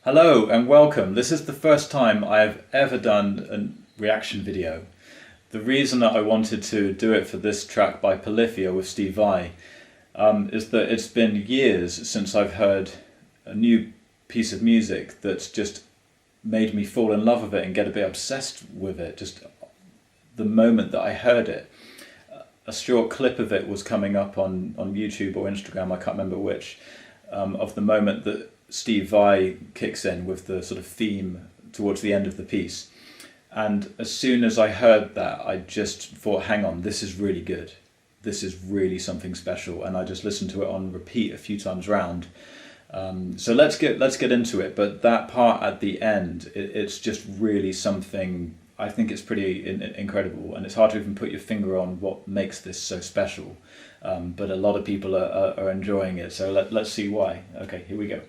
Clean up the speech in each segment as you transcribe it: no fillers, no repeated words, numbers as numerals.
Hello and welcome. This is the first time I've ever done a reaction video. The reason that I wanted to do it for this track by Polyphia with stevevai is that it's been years since I've heard a new piece of music that's just made me fall in love with it and get a bit obsessed with it, just the moment that I heard it. A short clip of it was coming up on YouTube or Instagram, I can't remember which, of the moment that stevevai kicks in with the sort of theme towards the end of the piece. And as soon as I heard that, I just thought, hang on, this is really good. This is really something special. And I just listened to it on repeat a few times round. So let's get into it. But that part at the end, it's just really something. I think it's pretty incredible, and it's hard to even put your finger on what makes this so special. But a lot of people are enjoying it. So let's see why. Okay, here we go.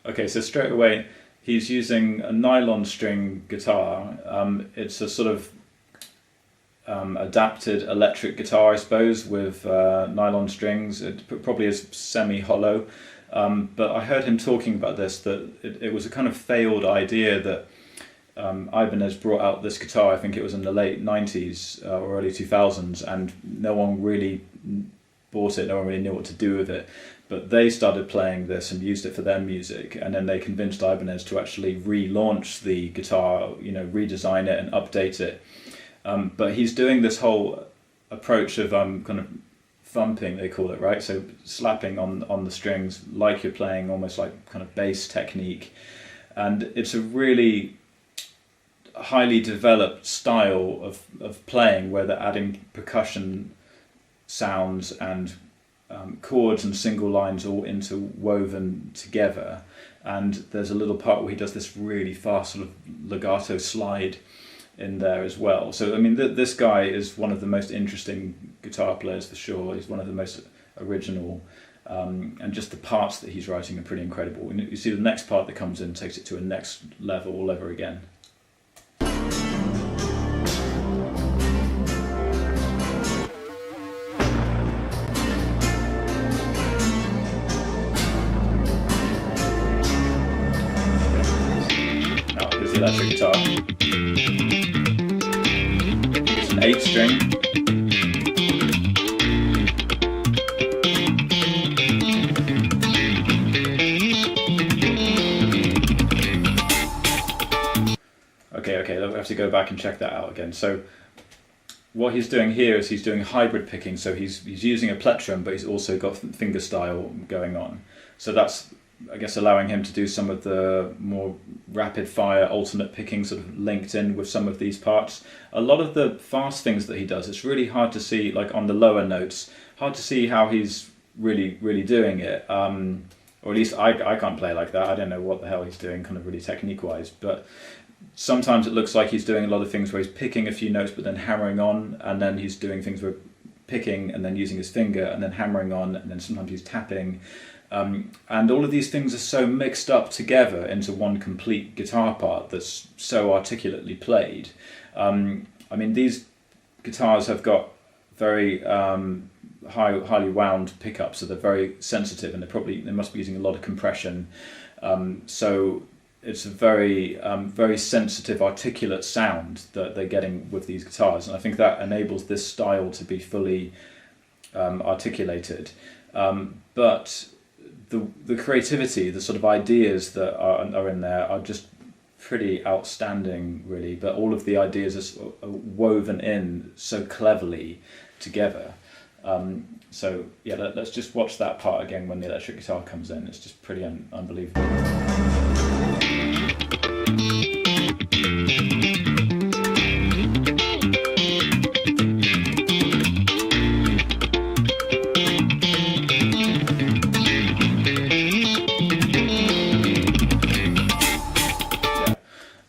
Okay, so straight away he's using a nylon string guitar. It's a sort of adapted electric guitar, I suppose, with nylon strings. It probably is semi-hollow, but I heard him talking about this, that it was a kind of failed idea that Ibanez brought out this guitar. I think it was in the late 90s or early 2000s, and no one really bought it, no one really knew what to do with it. But they started playing this and used it for their music, and then they convinced Ibanez to actually relaunch the guitar, redesign it and update it. But he's doing this whole approach of kind of thumping, they call it, right? So slapping on the strings like you're playing, almost like kind of bass technique. And it's a really highly developed style of playing where they're adding percussion sounds and chords and single lines all interwoven together. And there's a little part where he does this really fast sort of legato slide in there as well. So I mean, this guy is one of the most interesting guitar players for sure. He's one of the most original, and just the parts that he's writing are pretty incredible. And you see the next part that comes in takes it to a next level all over again. Electric guitar. It's an 8-string. Okay, I'll have to go back and check that out again. So what he's doing here is he's doing hybrid picking, so he's using a plectrum, but he's also got finger style going on. So that's, I guess, allowing him to do some of the more rapid fire alternate picking sort of linked in with some of these parts. A lot of the fast things that he does, it's really hard to see, like on the lower notes, hard to see how he's really doing it. Or at least I can't play like that. I don't know what the hell he's doing kind of really technique wise, but sometimes it looks like he's doing a lot of things where he's picking a few notes but then hammering on, and then he's doing things where picking and then using his finger and then hammering on, and then sometimes he's tapping. And all of these things are so mixed up together into one complete guitar part that's so articulately played. I mean, these guitars have got very highly wound pickups, so they're very sensitive, and they must be using a lot of compression. So it's a very sensitive, articulate sound that they're getting with these guitars, and I think that enables this style to be fully articulated. But the creativity, the sort of ideas that are in there are just pretty outstanding, really. But all of the ideas are woven in so cleverly together. So yeah, let's just watch that part again when the electric guitar comes in. It's just pretty unbelievable.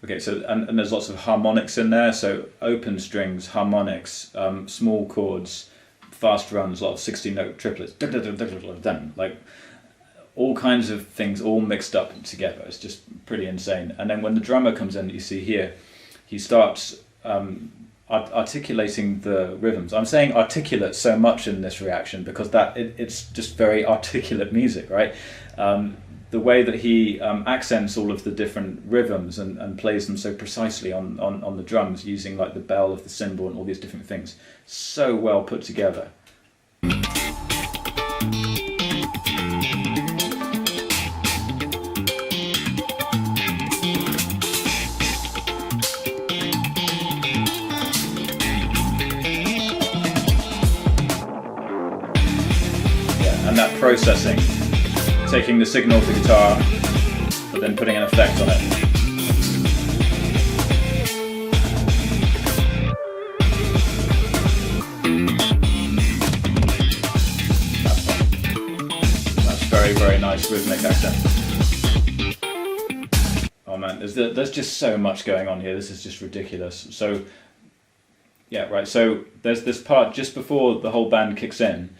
Okay, so and there's lots of harmonics in there, so open strings, harmonics, small chords, fast runs, a lot of 16-note triplets, like all kinds of things all mixed up together. It's just pretty insane. And then when the drummer comes in, you see here, he starts articulating the rhythms. I'm saying articulate so much in this reaction because it's just very articulate music, right? The way that he accents all of the different rhythms and plays them so precisely on the drums, using like the bell of the cymbal and all these different things, so well put together. And that processing, taking the signal of the guitar, but then putting an effect on it. That's very, very nice rhythmic accent. Oh man, there's just so much going on here. This is just ridiculous. So, yeah, right. So there's this part just before the whole band kicks in.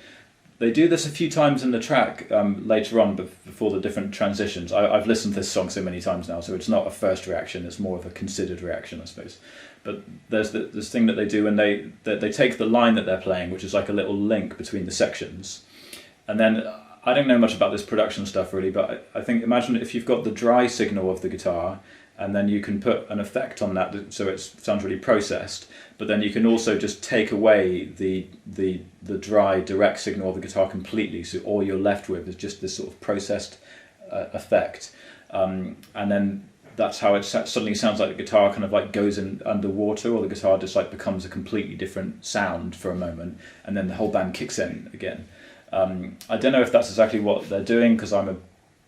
They do this a few times in the track later on, before the different transitions. I've listened to this song so many times now, so it's not a first reaction, it's more of a considered reaction, I suppose. But there's this thing that they do when they take the line that they're playing, which is like a little link between the sections. And then, I don't know much about this production stuff really, but I think, imagine if you've got the dry signal of the guitar, and then you can put an effect on that so it sounds really processed, but then you can also just take away the dry direct signal of the guitar completely, so all you're left with is just this sort of processed effect, and then that's how it suddenly sounds like the guitar kind of like goes in underwater, or the guitar just like becomes a completely different sound for a moment, and then the whole band kicks in again. I don't know if that's exactly what they're doing, because I'm a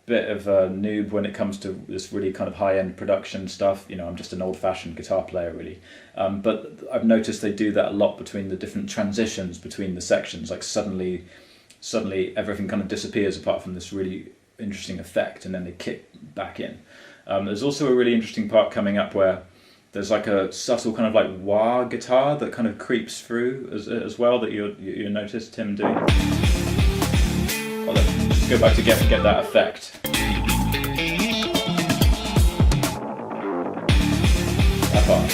bit of a noob when it comes to this really kind of high-end production stuff. You know, I'm just an old-fashioned guitar player really, but I've noticed they do that a lot between the different transitions between the sections. Like suddenly everything kind of disappears apart from this really interesting effect, and then they kick back in. There's also a really interesting part coming up where there's like a subtle kind of like wah guitar that kind of creeps through as well, that you noticed him doing. Well, let's go back to get that effect. That part.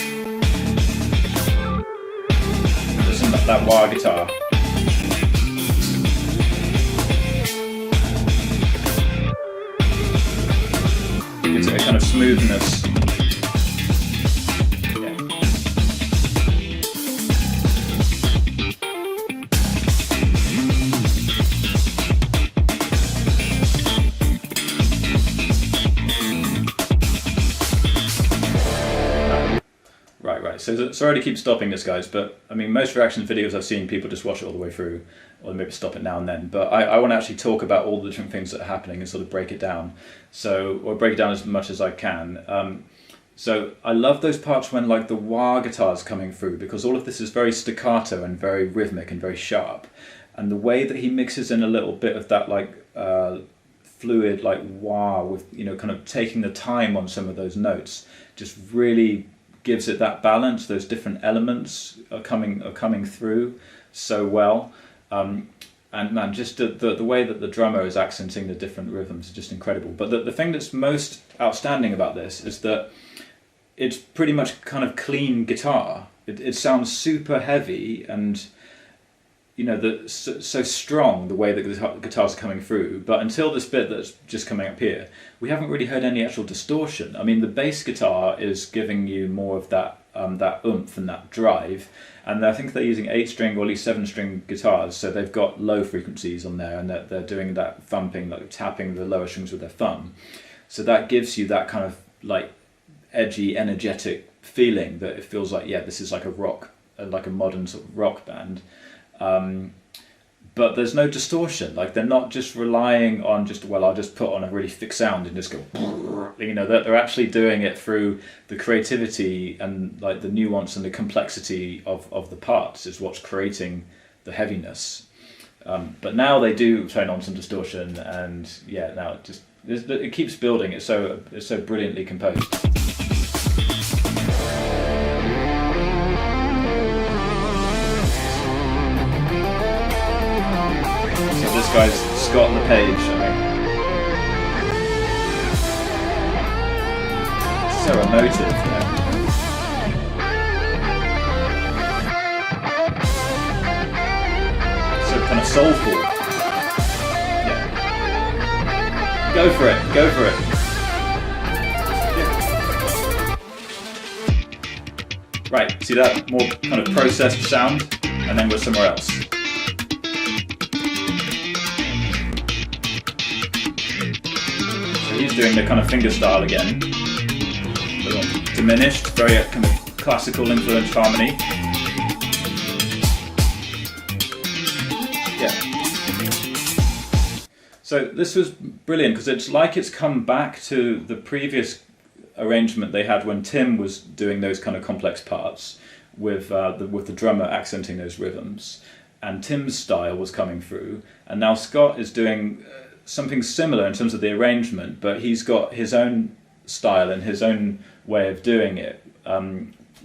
Listen to that wah guitar. Gives it a kind of smoothness. So sorry to keep stopping this, guys, but I mean, most reaction videos I've seen, people just watch it all the way through, or maybe stop it now and then. But I want to actually talk about all the different things that are happening and sort of break it down. Or break it down as much as I can. So I love those parts when like the wah guitar's coming through, because all of this is very staccato and very rhythmic and very sharp. And the way that he mixes in a little bit of that like fluid like wah with, you know, kind of taking the time on some of those notes, just really gives it that balance. Those different elements are coming through so well, and man, just the way that the drummer is accenting the different rhythms is just incredible. But the thing that's most outstanding about this is that it's pretty much kind of clean guitar. It sounds super heavy and, you know, so strong, the way that the guitar's coming through. But until this bit that's just coming up here, we haven't really heard any actual distortion. I mean, the bass guitar is giving you more of that oomph and that drive. And I think they're using 8-string or at least 7-string guitars, so they've got low frequencies on there, and they're doing that thumping, like tapping the lower strings with their thumb. So that gives you that kind of like edgy, energetic feeling that it feels like, yeah, this is like a modern sort of rock band. But there's no distortion. Like, they're not just relying on just, well, I'll just put on a really thick sound and just go, you know, they're actually doing it through the creativity and like the nuance and the complexity of the parts is what's creating the heaviness. But now they do turn on some distortion, and yeah, now it keeps building. It's so brilliantly composed. This guy's Scott LePage, I think. So emotive. So kind of soulful. Yeah. Go for it. Go for it. Right, see that more kind of processed sound, and then we're somewhere else. So he's doing the kind of finger style again. Diminished, very kind of classical influenced harmony. Yeah. So this was brilliant because it's like it's come back to the previous arrangement they had when Tim was doing those kind of complex parts with the drummer accenting those rhythms, and Tim's style was coming through, and now Scott is doing something similar in terms of the arrangement, but he's got his own style and his own way of doing it,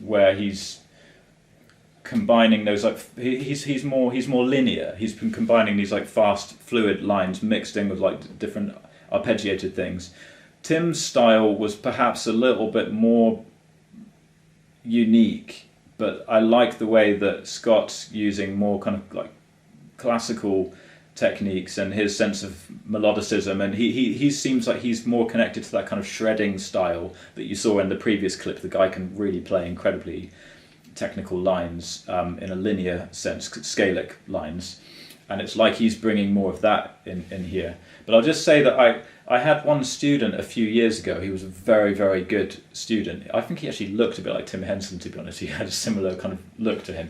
where he's combining those he's more linear. He's been combining these like fast fluid lines mixed in with like different arpeggiated things. Tim's style was perhaps a little bit more unique, but I like the way that Scott's using more kind of like classical techniques and his sense of melodicism, and he seems like he's more connected to that kind of shredding style that you saw in the previous clip. The guy can really play incredibly technical lines in a linear sense, scalic lines, and it's like he's bringing more of that in here. But I'll just say that I had one student a few years ago. He was a very, very good student. I think he actually looked a bit like Tim Henson, to be honest. He had a similar kind of look to him.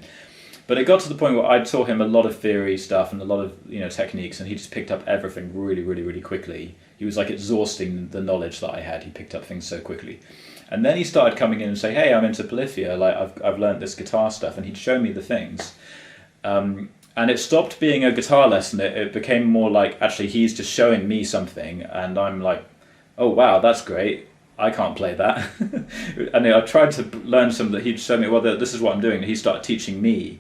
But it got to the point where I taught him a lot of theory stuff and a lot of techniques, and he just picked up everything really, really, really quickly. He was like exhausting the knowledge that I had. He picked up things so quickly. And then he started coming in and saying, hey, I'm into Polyphia, like I've learned this guitar stuff, and he'd show me the things. And it stopped being a guitar lesson. It became more like, actually, he's just showing me something, and I'm like, oh wow, that's great. I can't play that. And I tried to learn some that he'd show me, well, this is what I'm doing. And he started teaching me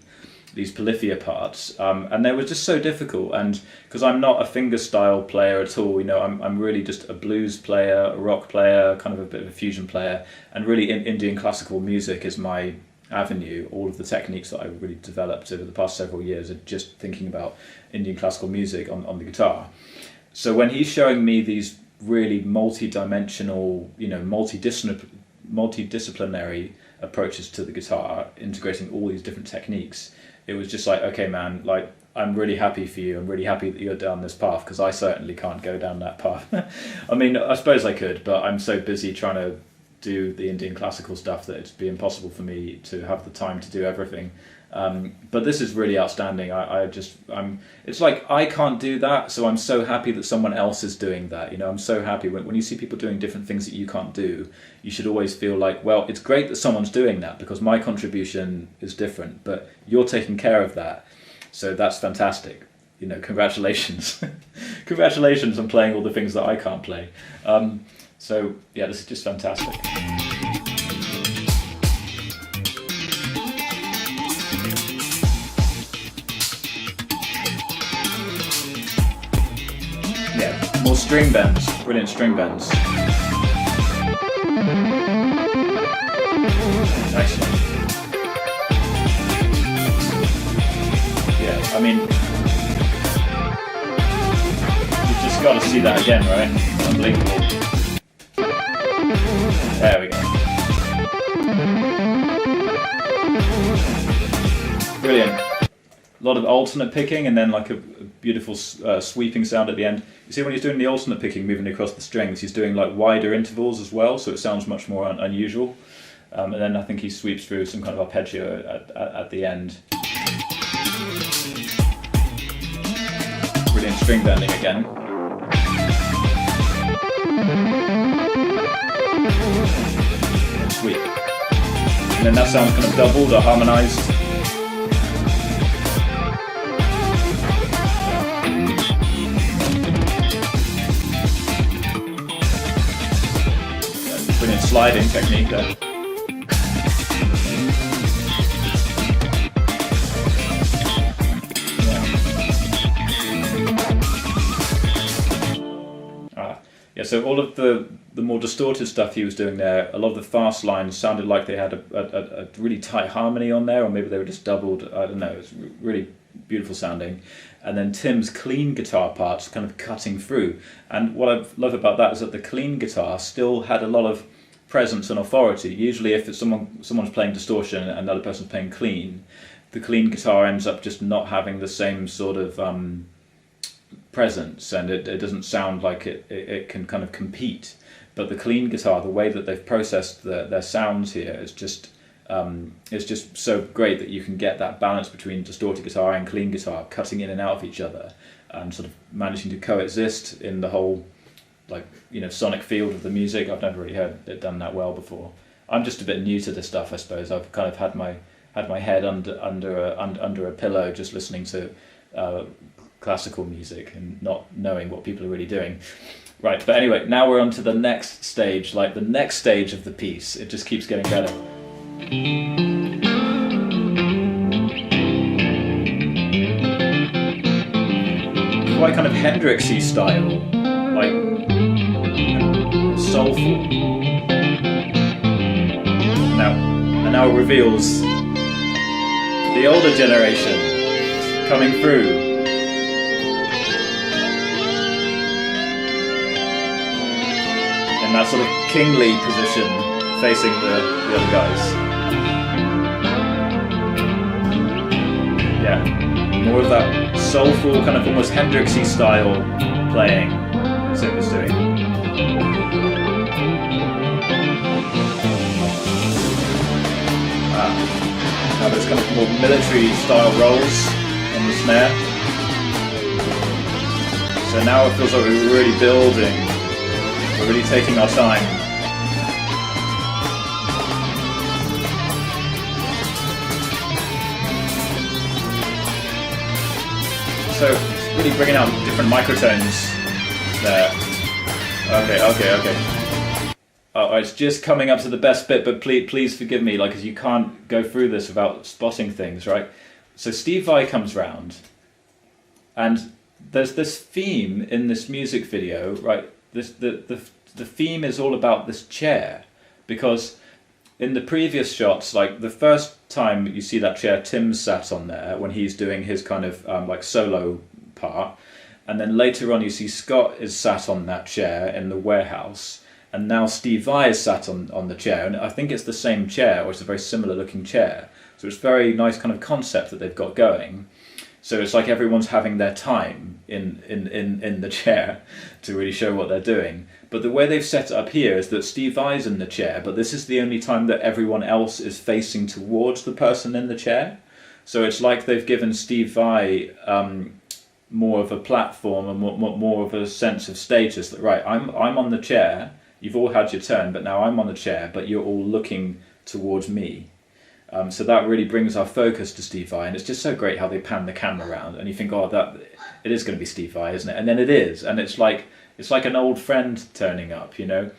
these Polyphia parts, and they were just so difficult. And because I'm not a fingerstyle player at all, I'm really just a blues player, a rock player, kind of a bit of a fusion player, and really Indian classical music is my avenue. All of the techniques that I really developed over the past several years are just thinking about Indian classical music on the guitar. So when he's showing me these really multi-dimensional, multidisciplinary approaches to the guitar, integrating all these different techniques, it was just like, okay man, like I'm really happy for you. I'm really happy that you're down this path, because I certainly can't go down that path. I mean, I suppose I could, but I'm so busy trying to do the Indian classical stuff that it'd be impossible for me to have the time to do everything. But this is really outstanding. It's like I can't do that, so I'm so happy that someone else is doing that. I'm so happy when you see people doing different things that you can't do. You should always feel like, well, it's great that someone's doing that because my contribution is different, but you're taking care of that, so that's fantastic. Congratulations. Congratulations on playing all the things that I can't play. So yeah, this is just fantastic. Yeah, more string bends, brilliant string bends. Excellent. Yeah, I mean, you've just got to see that again, right? Unbelievable. There we go. Brilliant. A lot of alternate picking, and then like a beautiful sweeping sound at the end. You see when he's doing the alternate picking, moving across the strings, he's doing like wider intervals as well, so it sounds much more unusual. And then I think he sweeps through some kind of arpeggio at the end. Brilliant string bending again. Sweet. And then that sounds kind of doubled or harmonized. Brilliant sliding technique there. Yeah, so all of the more distorted stuff he was doing there, a lot of the fast lines sounded like they had a really tight harmony on there, or maybe they were just doubled. I don't know. It's really beautiful sounding. And then Tim's clean guitar parts kind of cutting through. And what I love about that is that the clean guitar still had a lot of presence and authority. Usually, if it's someone's playing distortion and another person's playing clean, the clean guitar ends up just not having the same sort of presence, and it doesn't sound like it can kind of compete. But the clean guitar, the way that they've processed their sounds here is just so great that you can get that balance between distorted guitar and clean guitar cutting in and out of each other, and sort of managing to coexist in the whole sonic field of the music. I've never really heard it done that well before. I'm just a bit new to this stuff, I suppose. I've kind of had my head under a pillow just listening to classical music and not knowing what people are really doing. Right, but anyway, now we're on to the next stage, like the next stage of the piece. It just keeps getting better. Quite kind of Hendrixy style, like soulful. Now it reveals the older generation coming through. In that sort of kingly position, facing the other guys. Yeah, more of that soulful, kind of almost Hendrixy style playing Sim is doing. Now there's kind of more military style rolls on the snare. So now it feels like we're really building. We're really taking our time. So, really bringing out different microtones there. Okay. Oh, it's just coming up to the best bit, but please forgive me, because you can't go through this without spotting things, right? So Steve Vai comes round, and there's this theme in this music video, right? The theme is all about this chair, because in the previous shots, like the first time you see that chair, Tim's sat on there when he's doing his kind of solo part, and then later on you see Scott is sat on that chair in the warehouse, and now Steve Vai is sat on the chair, and I think it's the same chair, or it's a very similar looking chair. So it's a very nice kind of concept that they've got going. So it's like everyone's having their time in the chair to really show what they're doing. But the way they've set it up here is that Steve Vai's in the chair, but this is the only time that everyone else is facing towards the person in the chair. So it's like they've given Steve Vai more of a platform and more of a sense of status. That right, I'm on the chair. You've all had your turn, but now I'm on the chair. But you're all looking towards me. So that really brings our focus to Steve Vai, and it's just so great how they pan the camera around, and you think, oh, that it is going to be Steve Vai, isn't it? And then it is, and it's like an old friend turning up, you know.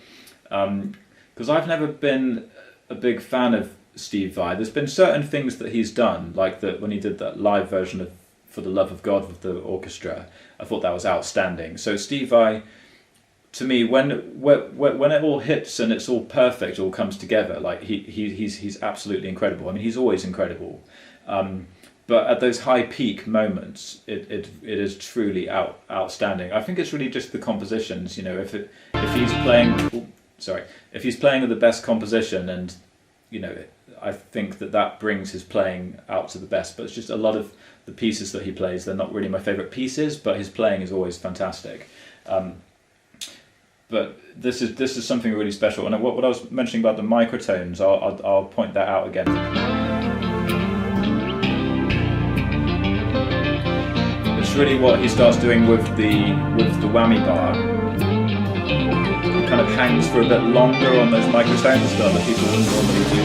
Because I've never been a big fan of Steve Vai. There's been certain things that he's done, like that when he did that live version of For the Love of God with the orchestra. I thought that was outstanding. So Steve Vai, to me, when it all hits and it's all perfect, all comes together, like he's absolutely incredible. I mean, he's always incredible, but at those high peak moments, it is truly outstanding. I think it's really just the compositions. You know, if he's playing with the best composition, and you know, I think that brings his playing out to the best. But it's just a lot of the pieces that he plays, they're not really my favourite pieces, but his playing is always fantastic. But this is something really special, and what I was mentioning about the microtones, I'll point that out again. It's really what he starts doing with the whammy bar. He kind of hangs for a bit longer on those microtones that other people wouldn't normally do.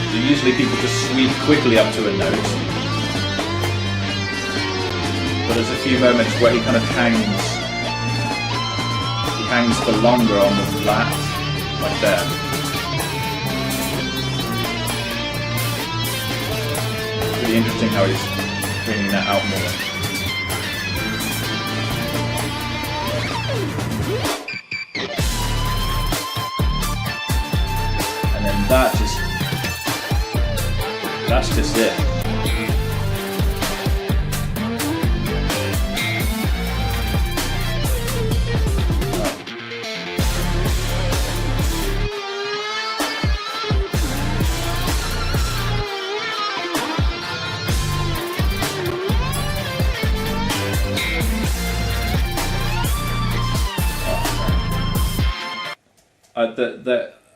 So usually people just sweep quickly up to a note. But there's a few moments where he kind of hangs for longer on the flat, like there. Really interesting how he's bringing that out more. it.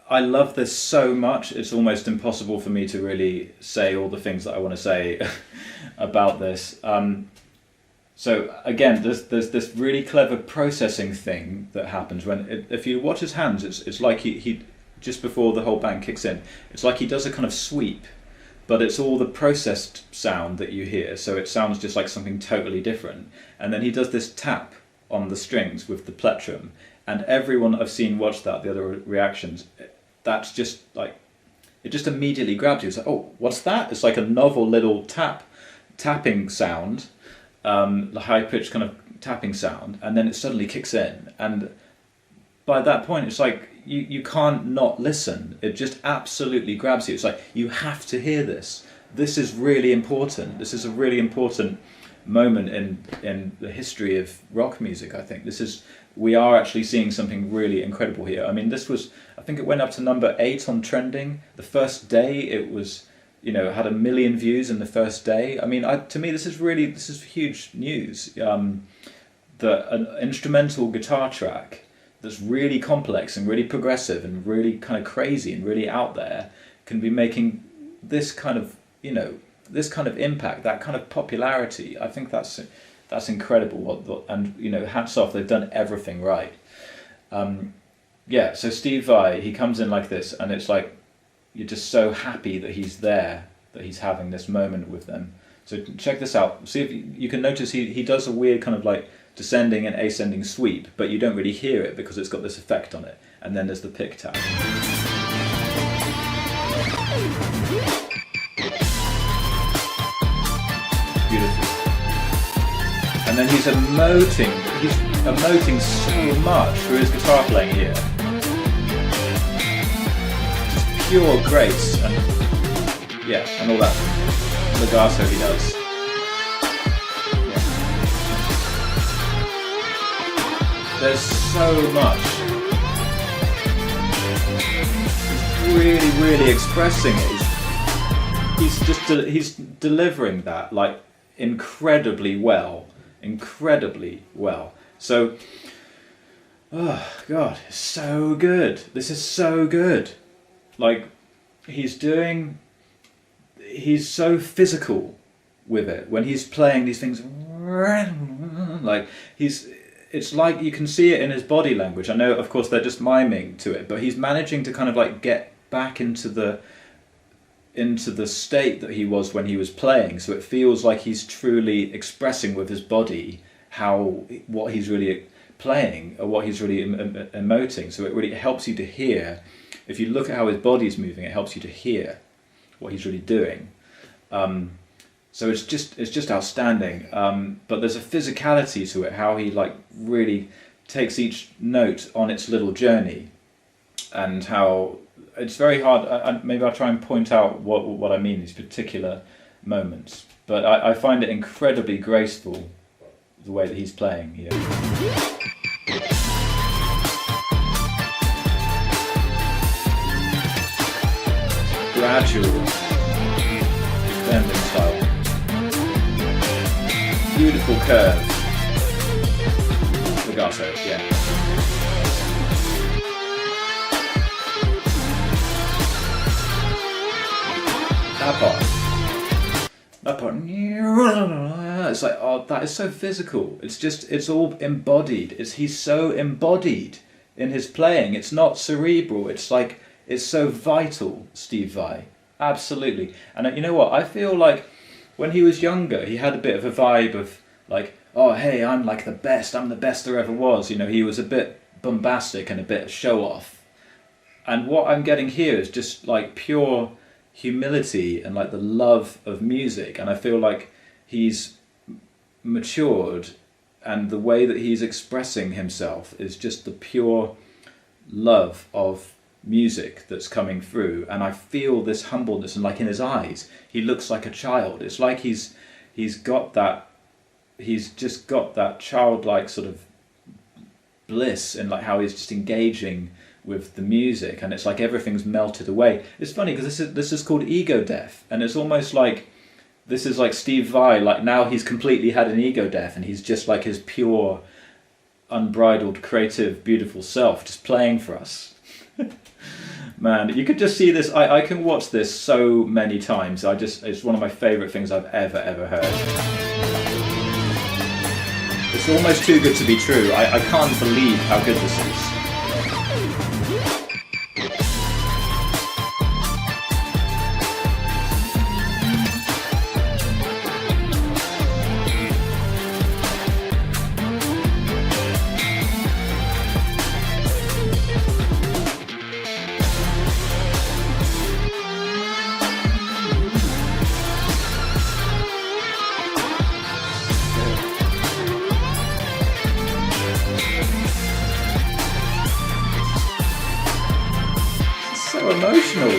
I love this so much. It's almost impossible for me to really say all the things that I want to say about this. So again, there's this really clever processing thing that happens when if you watch his hands, it's like he just before the whole band kicks in, it's like he does a kind of sweep, but it's all the processed sound that you hear. So it sounds just like something totally different. And then he does this tap on the strings with the plectrum. And everyone I've seen watch that, the other reactions, that's just like, it just immediately grabs you. It's like, oh, what's that? It's like a novel little tapping sound, the high-pitched kind of tapping sound, and then it suddenly kicks in. And by that point, it's like, you can't not listen. It just absolutely grabs you. It's like, you have to hear this. This is really important. This is a really important moment in the history of rock music, I think. We are actually seeing something really incredible here. I mean, I think it went up to number 8 on trending. The first day it was, had 1 million views in the first day. I mean, to me, this is huge news. That an instrumental guitar track that's really complex and really progressive and really kind of crazy and really out there can be making this kind of, this kind of impact, that kind of popularity. I think that's incredible. And hats off, they've done everything right. So Steve Vai, he comes in like this, and it's like you're just so happy that he's there, that he's having this moment with them. So check this out. See if you can notice he does a weird kind of like descending and ascending sweep, but you don't really hear it because it's got this effect on it. And then there's the pick tap. Beautiful. And then he's emoting so much through his guitar playing here. Just pure grace and all that legato he does. Yeah. There's so much. He's really, really expressing it. He's delivering that like incredibly well. So, oh God, it's so good. This is so good. Like, he's so physical with it. When he's playing these things, like, it's like you can see it in his body language. I know, of course, they're just miming to it, but he's managing to kind of like get back into the state that he was when he was playing. So it feels like he's truly expressing with his body what he's really playing or what he's really emoting. So it really helps you to hear. If you look at how his body's moving, it helps you to hear what he's really doing. So it's just outstanding. But there's a physicality to it, how he like really takes each note on its little journey, and how it's very hard. Maybe I'll try and point out what I mean, these particular moments. But I find it incredibly graceful, the way that he's playing here. Gradual bending style. Beautiful curve. Legato, yeah. That part, it's like, oh, that is so physical. It's all embodied. He's so embodied in his playing. It's not cerebral. It's like, it's so vital, Steve Vai. Absolutely. And you know what? I feel like when he was younger, he had a bit of a vibe of like, oh, hey, I'm like the best. I'm the best there ever was. He was a bit bombastic and a bit show off. And what I'm getting here is just like pure humility and like the love of music. And I feel like he's matured, and the way that he's expressing himself is just the pure love of music that's coming through, and I feel this humbleness, and like in his eyes he looks like a child. It's like he's just got that childlike sort of bliss in like how he's just engaging with the music, and it's like everything's melted away. It's funny because this is called ego death, and it's almost like this is like Steve Vai, like now he's completely had an ego death and he's just like his pure, unbridled, creative, beautiful self just playing for us. Man, you could just see this. I can watch this so many times. It's one of my favourite things I've ever heard. It's almost too good to be true. I can't believe how good this is. So emotional.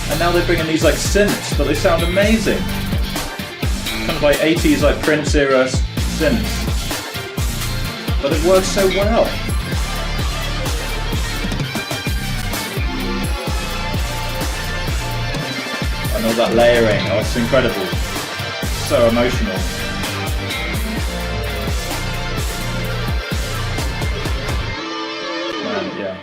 And now they're bringing these like synths, but they sound amazing. Kind of like 80s like Prince era synths. But it works so well. And all that layering, oh, it's incredible. So emotional. Yeah,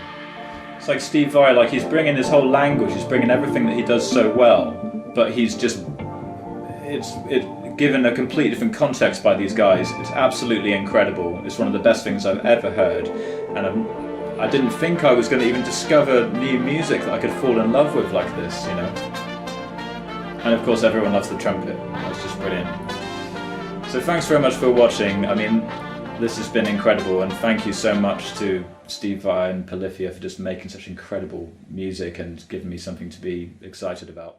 it's like Steve Vai, like he's bringing his whole language, he's bringing everything that he does so well, but he's just, it's given a completely different context by these guys. It's absolutely incredible. It's one of the best things I've ever heard, and I didn't think I was going to even discover new music that I could fall in love with like this, you know. And of course everyone loves the trumpet. That's just brilliant. So thanks very much for watching. I mean, this has been incredible, and thank you so much to Steve Vai and Polyphia for just making such incredible music and giving me something to be excited about.